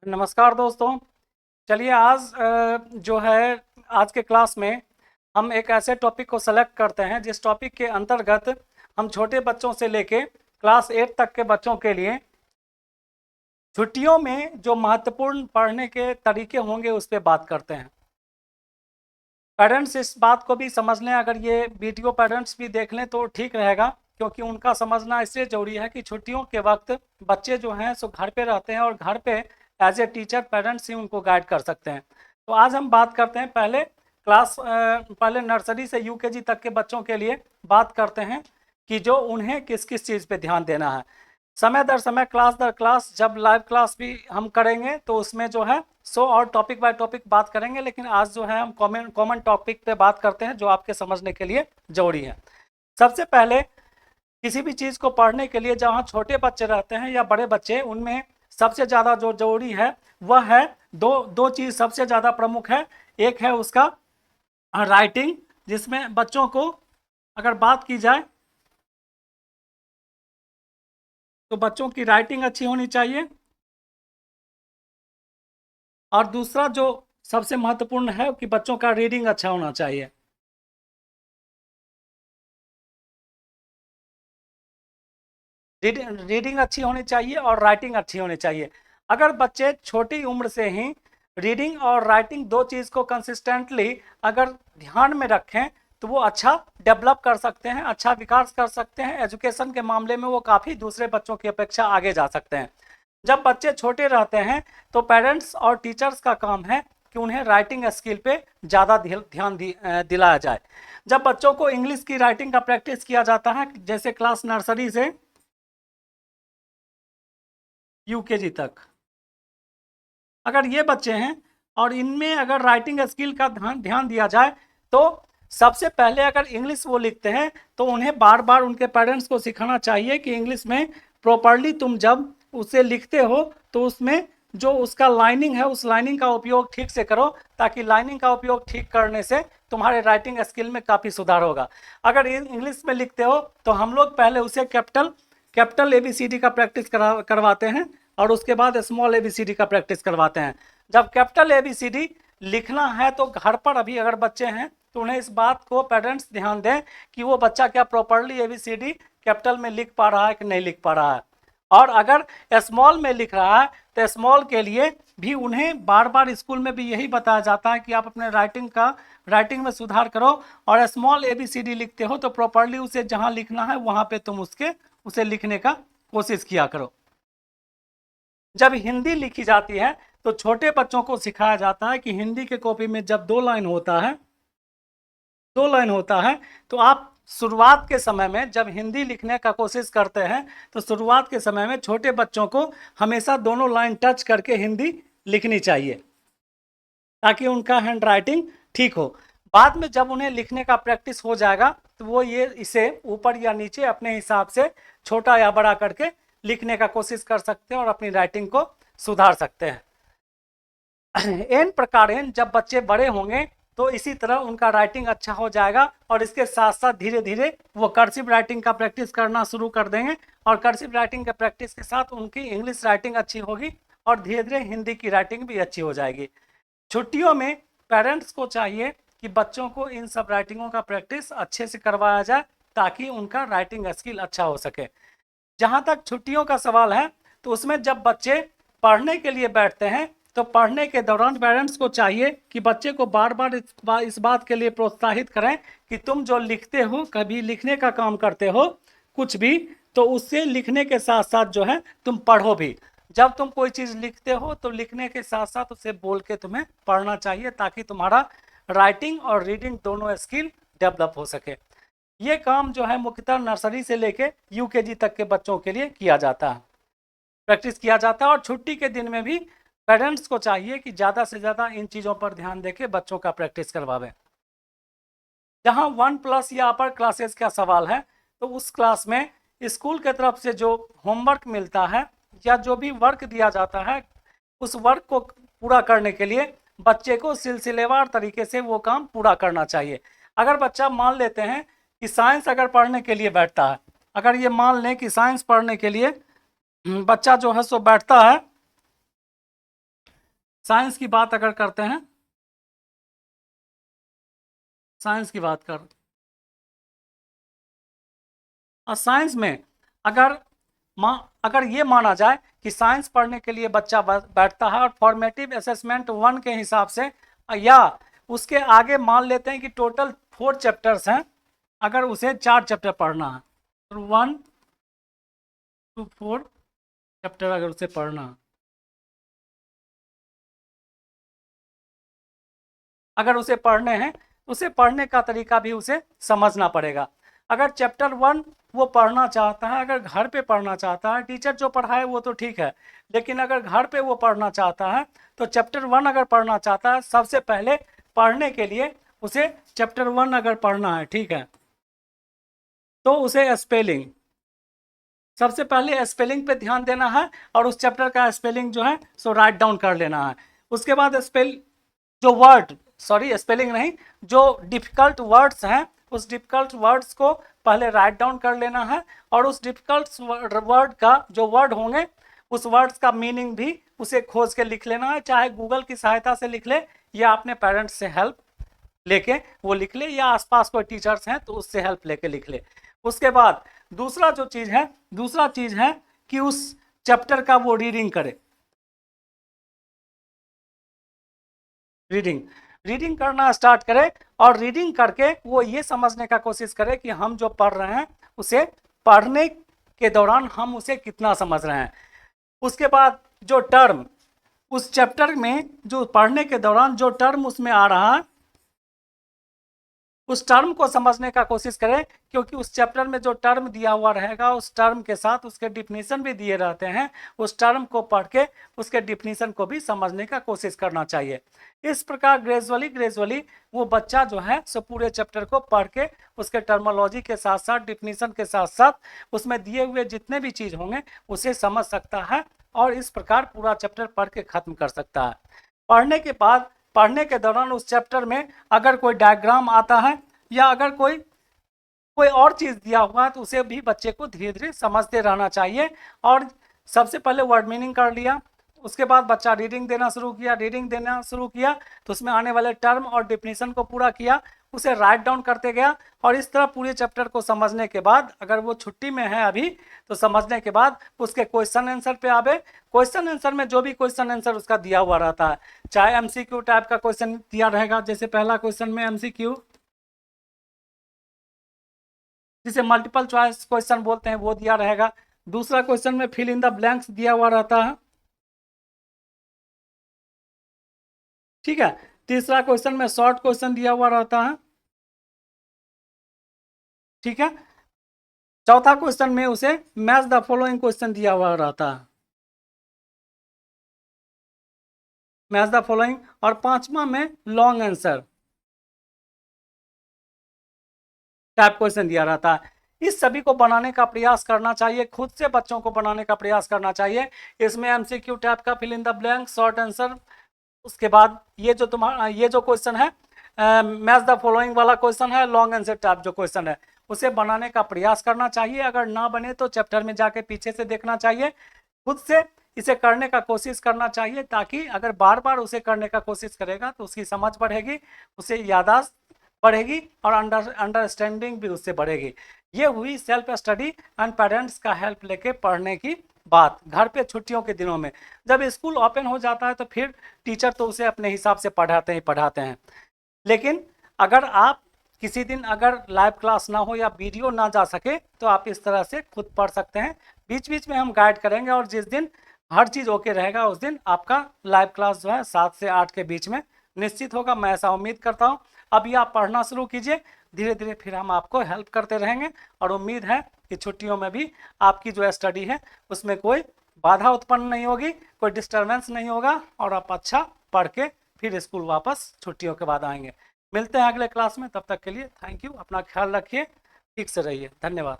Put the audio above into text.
नमस्कार दोस्तों। चलिए आज जो है आज के क्लास में हम एक ऐसे टॉपिक को सेलेक्ट करते हैं जिस टॉपिक के अंतर्गत हम छोटे बच्चों से लेके क्लास 8 तक के बच्चों के लिए छुट्टियों में जो महत्वपूर्ण पढ़ने के तरीके होंगे उस पर बात करते हैं। पेरेंट्स इस बात को भी समझ लें, अगर ये वीडियो पेरेंट्स भी देख लें तो ठीक रहेगा, क्योंकि उनका समझना इसलिए जरूरी है कि छुट्टियों के वक्त बच्चे जो हैं सो घर पे रहते हैं और घर पे एज ए टीचर पेरेंट्स ही उनको गाइड कर सकते हैं। तो आज हम बात करते हैं पहले नर्सरी से यूकेजी तक के बच्चों के लिए बात करते हैं कि जो उन्हें किस किस चीज़ पे ध्यान देना है। समय दर समय, क्लास दर क्लास, जब लाइव क्लास भी हम करेंगे तो उसमें जो है और टॉपिक बाय टॉपिक बात करेंगे, लेकिन आज जो है हम कॉमन टॉपिक पे बात करते हैं जो आपके समझने के लिए जरूरी है। सबसे पहले किसी भी चीज़ को पढ़ने के लिए जहाँ छोटे बच्चे रहते हैं या बड़े बच्चे, उनमें सबसे ज़्यादा जो जरूरी है वह है दो दो चीज़ सबसे ज़्यादा प्रमुख है। एक है उसका राइटिंग, जिसमें बच्चों को अगर बात की जाए तो बच्चों की राइटिंग अच्छी होनी चाहिए। और दूसरा जो सबसे महत्वपूर्ण है कि बच्चों का रीडिंग अच्छा होना चाहिए। रीडिंग अच्छी होनी चाहिए और राइटिंग अच्छी होनी चाहिए। अगर बच्चे छोटी उम्र से ही रीडिंग और राइटिंग दो चीज़ को कंसिस्टेंटली अगर ध्यान में रखें तो वो अच्छा डेवलप कर सकते हैं, अच्छा विकास कर सकते हैं। एजुकेशन के मामले में वो काफ़ी दूसरे बच्चों की अपेक्षा आगे जा सकते हैं। जब बच्चे छोटे रहते हैं तो पेरेंट्स और टीचर्स का काम है कि उन्हें राइटिंग स्किल पे ज़्यादा ध्यान दिलाया जाए। जब बच्चों को इंग्लिश की राइटिंग का प्रैक्टिस किया जाता है, जैसे क्लास नर्सरी से यूकेजी तक, अगर ये बच्चे हैं और इनमें अगर राइटिंग स्किल का ध्यान दिया जाए तो सबसे पहले अगर इंग्लिश वो लिखते हैं तो उन्हें बार बार उनके पेरेंट्स को सिखाना चाहिए कि इंग्लिश में प्रॉपरली तुम जब उसे लिखते हो तो उसमें जो उसका लाइनिंग है उस लाइनिंग का उपयोग ठीक से करो, ताकि लाइनिंग का उपयोग ठीक करने से तुम्हारे राइटिंग स्किल में काफ़ी सुधार होगा। अगर इंग्लिश में लिखते हो तो हम लोग पहले उसे कैपिटल कैपिटल ABCD का प्रैक्टिस करवाते हैं और उसके बाद स्मॉल ABCD का प्रैक्टिस करवाते हैं। जब कैपिटल ABCD लिखना है तो घर पर अभी अगर बच्चे हैं तो उन्हें इस बात को पेरेंट्स ध्यान दें कि वो बच्चा क्या प्रॉपरली ABCD कैपिटल में लिख पा रहा है कि नहीं लिख पा रहा है। और अगर स्मॉल में लिख रहा है तो स्मॉल के लिए भी उन्हें बार बार स्कूल में भी यही बताया जाता है कि आप अपने राइटिंग में सुधार करो, और स्मॉल ABCD लिखते हो तो प्रॉपरली उसे जहां लिखना है वहां पे तुम उसे लिखने का कोशिश किया करो। जब हिंदी लिखी जाती है तो छोटे बच्चों को सिखाया जाता है कि हिंदी के कॉपी में जब दो लाइन होता है तो आप शुरुआत के समय में जब हिंदी लिखने का कोशिश करते हैं तो शुरुआत के समय में छोटे बच्चों को हमेशा दोनों लाइन टच करके हिंदी लिखनी चाहिए ताकि उनका हैंड राइटिंग ठीक हो। बाद में जब उन्हें लिखने का प्रैक्टिस हो जाएगा तो वो इसे ऊपर या नीचे अपने हिसाब से छोटा या बड़ा करके लिखने का कोशिश कर सकते हैं और अपनी राइटिंग को सुधार सकते हैं। इन प्रकार जब बच्चे बड़े होंगे तो इसी तरह उनका राइटिंग अच्छा हो जाएगा और इसके साथ साथ धीरे धीरे वो कर्सिव राइटिंग का प्रैक्टिस करना शुरू कर देंगे और कर्सिव राइटिंग के प्रैक्टिस के साथ उनकी इंग्लिश राइटिंग अच्छी होगी और धीरे धीरे हिंदी की राइटिंग भी अच्छी हो जाएगी। छुट्टियों में पेरेंट्स को चाहिए कि बच्चों को इन सब राइटिंगों का प्रैक्टिस अच्छे से करवाया जाए ताकि उनका राइटिंग स्किल अच्छा हो सके। जहाँ तक छुट्टियों का सवाल है तो उसमें जब बच्चे पढ़ने के लिए बैठते हैं तो पढ़ने के दौरान पेरेंट्स को चाहिए कि बच्चे को बार बार इस बात के लिए प्रोत्साहित करें कि तुम जो लिखते हो, कभी लिखने का काम करते हो कुछ भी, तो उससे लिखने के साथ साथ जो है तुम पढ़ो भी। जब तुम कोई चीज़ लिखते हो तो लिखने के साथ साथ उसे बोल के तुम्हें पढ़ना चाहिए ताकि तुम्हारा राइटिंग और रीडिंग दोनों स्किल डेवलप हो सके। ये काम जो है मुख्यतः नर्सरी से लेके यूकेजी तक के बच्चों के लिए किया जाता है, प्रैक्टिस किया जाता है। और छुट्टी के दिन में भी पेरेंट्स को चाहिए कि ज़्यादा से ज़्यादा इन चीज़ों पर ध्यान देके बच्चों का प्रैक्टिस करवावें। जहाँ 1+ या अपर क्लासेस का सवाल है तो उस क्लास में स्कूल के तरफ से जो होमवर्क मिलता है या जो भी वर्क दिया जाता है उस वर्क को पूरा करने के लिए बच्चे को सिलसिलेवार तरीके से वो काम पूरा करना चाहिए। अगर बच्चा मान लेते हैं कि साइंस अगर पढ़ने के लिए बैठता है, अगर ये मान लें कि साइंस पढ़ने के लिए बच्चा जो है सो बैठता है साइंस की बात अगर करते हैं, साइंस की बात कर, और साइंस में अगर अगर ये माना जाए कि साइंस पढ़ने के लिए बच्चा बैठता है और फॉर्मेटिव असेसमेंट 1 के हिसाब से, या उसके आगे मान लेते हैं कि टोटल 4 चैप्टर्स हैं, अगर उसे 4 चैप्टर पढ़ना है, 1 to 4 चैप्टर अगर उसे पढ़ना है, अगर उसे पढ़ने हैं, उसे पढ़ने का तरीका भी उसे समझना पड़ेगा। अगर चैप्टर 1 वो पढ़ना चाहता है, अगर घर पे पढ़ना चाहता है, टीचर जो पढ़ाए वो तो ठीक है, लेकिन अगर घर पे वो पढ़ना चाहता है तो चैप्टर 1 अगर पढ़ना चाहता है, सबसे पहले पढ़ने के लिए उसे चैप्टर 1 अगर पढ़ना है, ठीक है, तो उसे स्पेलिंग, सबसे पहले स्पेलिंग पे ध्यान देना है और उस चैप्टर का स्पेलिंग जो है सो राइट डाउन कर लेना है। उसके बाद जो वर्ड, सॉरी स्पेलिंग नहीं, जो डिफिकल्ट वर्ड्स हैं उस डिफिकल्ट वर्ड्स को पहले राइट डाउन कर लेना है, और उस डिफिकल्ट वर्ड का जो वर्ड होंगे उस वर्ड्स का मीनिंग भी उसे खोज के लिख लेना है, चाहे गूगल की सहायता से लिख ले या अपने पेरेंट्स से हेल्प लेके वो लिख ले, या आसपास कोई टीचर्स हैं तो उससे हेल्प लेके लिख ले। उसके बाद दूसरा चीज है कि उस चैप्टर का वो रीडिंग करे, रीडिंग करना स्टार्ट करे, और रीडिंग करके वो ये समझने का कोशिश करे कि हम जो पढ़ रहे हैं उसे पढ़ने के दौरान हम उसे कितना समझ रहे हैं। उसके बाद जो टर्म उस चैप्टर में, जो पढ़ने के दौरान जो टर्म उसमें आ रहा है उस टर्म को समझने का कोशिश करें, क्योंकि उस चैप्टर में जो टर्म दिया हुआ रहेगा उस टर्म के साथ उसके डिफिनीशन भी दिए रहते हैं, उस टर्म को पढ़ के उसके डिफिनीशन को भी समझने का कोशिश करना चाहिए। इस प्रकार ग्रेजुअली वो बच्चा जो है सो पूरे चैप्टर को पढ़ के उसके टर्मोलॉजी के साथ साथ डिफिनीशन के साथ साथ उसमें दिए हुए जितने भी चीज़ होंगे उसे समझ सकता है, और इस प्रकार पूरा चैप्टर पढ़ के खत्म कर सकता है। पढ़ने के बाद, पढ़ने के दौरान उस चैप्टर में अगर कोई डायग्राम आता है या अगर कोई और चीज़ दिया हुआ है तो उसे भी बच्चे को धीरे धीरे समझते रहना चाहिए। और सबसे पहले वर्ड मीनिंग कर लिया, उसके बाद बच्चा रीडिंग देना शुरू किया तो उसमें आने वाले टर्म और डिफिनीशन को पूरा किया, उसे राइट डाउन करते गया, और इस तरह पूरे चैप्टर को समझने के बाद अगर वो छुट्टी में है अभी तो समझने के बाद उसके क्वेश्चन आंसर पे आवे। क्वेश्चन आंसर में जो भी क्वेश्चन आंसर उसका दिया हुआ रहता है, चाहे एमसीक्यू टाइप का क्वेश्चन दिया रहेगा, जैसे पहला क्वेश्चन में एमसीक्यू जिसे मल्टीपल चॉइस क्वेश्चन बोलते हैं वो दिया रहेगा, दूसरा क्वेश्चन में फिल इन द ब्लैंक्स दिया हुआ रहता है, ठीक है, तीसरा क्वेश्चन में शॉर्ट क्वेश्चन दिया हुआ रहता है, ठीक है, चौथा क्वेश्चन में उसे मैच द फॉलोइंग क्वेश्चन दिया हुआ रहता है, मैच द फॉलोइंग, और पांचवा में लॉन्ग आंसर टाइप क्वेश्चन दिया रहता है। इस सभी को बनाने का प्रयास करना चाहिए, खुद से बच्चों को बनाने का प्रयास करना चाहिए। इसमें एमसीक्यू टाइप का fill in the blank, short answer, उसके बाद ये जो क्वेश्चन है मैच द फॉलोइंग वाला क्वेश्चन है, लॉन्ग आंसर टाइप जो क्वेश्चन है उसे बनाने का प्रयास करना चाहिए। अगर ना बने तो चैप्टर में जाके पीछे से देखना चाहिए, खुद से इसे करने का कोशिश करना चाहिए, ताकि अगर बार बार उसे करने का कोशिश करेगा तो उसकी समझ बढ़ेगी, उसे याददाश्त बढ़ेगी और अंडरस्टैंडिंग भी उससे बढ़ेगी। ये हुई सेल्फ स्टडी एंड पेरेंट्स का हेल्प लेके पढ़ने की बात। घर पे छुट्टियों के दिनों में जब स्कूल ओपन हो जाता है तो फिर टीचर तो उसे अपने हिसाब से पढ़ाते हैं, लेकिन अगर आप किसी दिन अगर लाइव क्लास ना हो या वीडियो ना जा सके तो आप इस तरह से खुद पढ़ सकते हैं। बीच बीच में हम गाइड करेंगे, और जिस दिन हर चीज़ ओके रहेगा उस दिन आपका लाइव क्लास जो है 7 से 8 के बीच में निश्चित होगा, मैं ऐसा उम्मीद करता हूँ। अभी आप पढ़ना शुरू कीजिए, धीरे धीरे फिर हम आपको हेल्प करते रहेंगे, और उम्मीद है कि छुट्टियों में भी आपकी जो स्टडी है उसमें कोई बाधा उत्पन्न नहीं होगी, कोई डिस्टर्बेंस नहीं होगा, और आप अच्छा पढ़ के फिर स्कूल वापस छुट्टियों के बाद आएंगे। मिलते हैं अगले क्लास में, तब तक के लिए थैंक यू, अपना ख्याल रखिए, ठीक से रहिए, धन्यवाद।